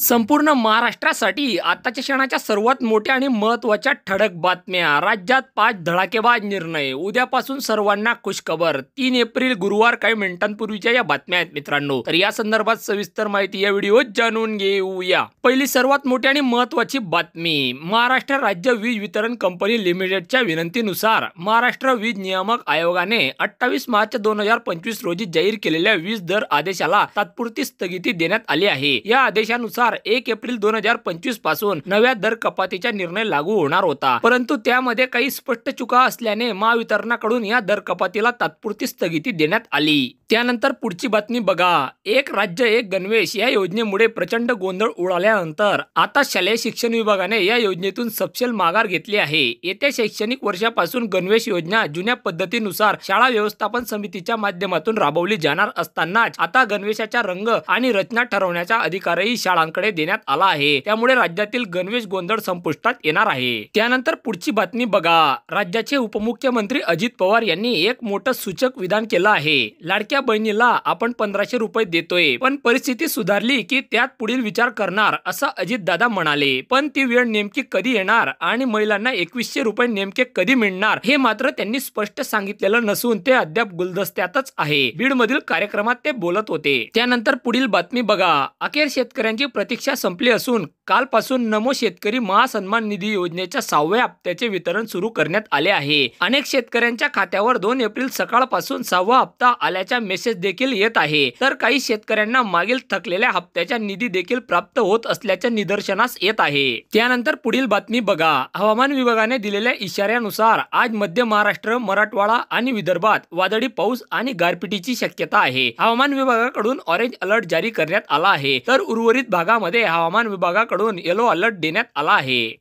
संपूर्ण महाराष्ट्रासाठी आताच्या क्षणाच्या सर्वात मोठ्या आणि महत्त्वाच्या ठळक बातम्या। राज्यात 5 धडाकेबाज निर्णय। उद्यापासून सर्वांना खुशखबर। 3 एप्रिल गुरुवार काही मिनिटांपूर्वीच्या या बातम्या आहेत मित्रांनो। तर या संदर्भात सविस्तर माहिती या व्हिडिओत जाणून घेऊया। पहिली सर्वात मोठी आणि महत्त्वाची बातमी, महाराष्ट्र राज्य वीज वितरण कंपनी लिमिटेडच्या विनंतीनुसार महाराष्ट्र वीज नियामक आयोगाने 28 मार्च 2025 रोजी जाहीर केलेल्या वीज दर आदेशाला तात्पुरती स्थगिती देण्यात आली आहे। या आदेशानुसार 1 एप्रिल 2025 पासून नव्या दर कपातीचा निर्णय लागू होणार होता, परंतु त्यामध्ये काही स्पष्ट चुका असल्याने महावितरणाकडून या दर कपातीला तात्पुरती स्थगिती देण्यात आली। त्यानंतर पुढची बातमी बघा, एक राज्य एक गणवेश या योजनेमुळे प्रचंड गोंधळ उडाल्यानंतर आता शालेय शिक्षण विभागाने या योजनेतून सपशेल माघार घेतली आहे। येत्या शैक्षणिक वर्षापासून गणवेश योजना जुन्या पद्धतीनुसार शाळा व्यवस्थापन समितीच्या माध्यमातून राबवली जाणार असतानाच आता गणवेशाचा रंग आणि रचना ठरवण्याचा अधिकारही शाळांकडे देण्यात आला आहे। त्यामुळे राज्यातील गणवेश गोंधळ संपुष्टात येणार आहे। त्यानंतर पुढची बातमी बघा, राज्याचे उपमुख्यमंत्री अजित पवार यांनी एक मोठं सूचक विधान केलं आहे। लाडक्या बहिणीला आपण 1500 रुपये देतोय, पण परिस्थिती सुधारली की त्यात पुढील विचार करणार, असं अजितदादा म्हणाले। पण ती वेळ नेमकी कधी येणार आणि महिलांना 2100 रुपये नेमके कधी मिळणार हे मात्र त्यांनी स्पष्ट सांगितलेलं नसून ते अद्याप गुलदस्त्यातच आहे। बीडमधील कार्यक्रमात ते बोलत होते। त्यानंतर पुढील बातमी बघा, अखेर शेतकऱ्यांची प्रतीक्षा संपली असून कालपासून नमो शेतकरी महासन्मान निधी योजनेच्या 6व्या हप्त्याचे वितरण सुरू करण्यात आले आहे। अनेक शेतकऱ्यांच्या खात्यावर 2 एप्रिल सकाळपासून 6वा हप्ता आल्याचा मेसेज देखील येत आहे, तर काही शेतकऱ्यांना मागील थकलेल्या हप्त्याचा निधी देखील प्राप्त होत असल्याचे निदर्शनास येत आहे। त्यानंतर पुढील बातमी बघा, हवामान विभागाने दिलेल्या इशाऱ्यानुसार आज मध्य महाराष्ट्र, मराठवाडा आणि विदर्भात वादळी पाऊस आणि गारपिटीची शक्यता आहे। हवामान विभागाकडून ऑरेंज अलर्ट जारी करण्यात आला आहे, तर उर्वरित भागामध्ये हवामान विभागाकडून येलो अलर्ट देण्यात आला आहे।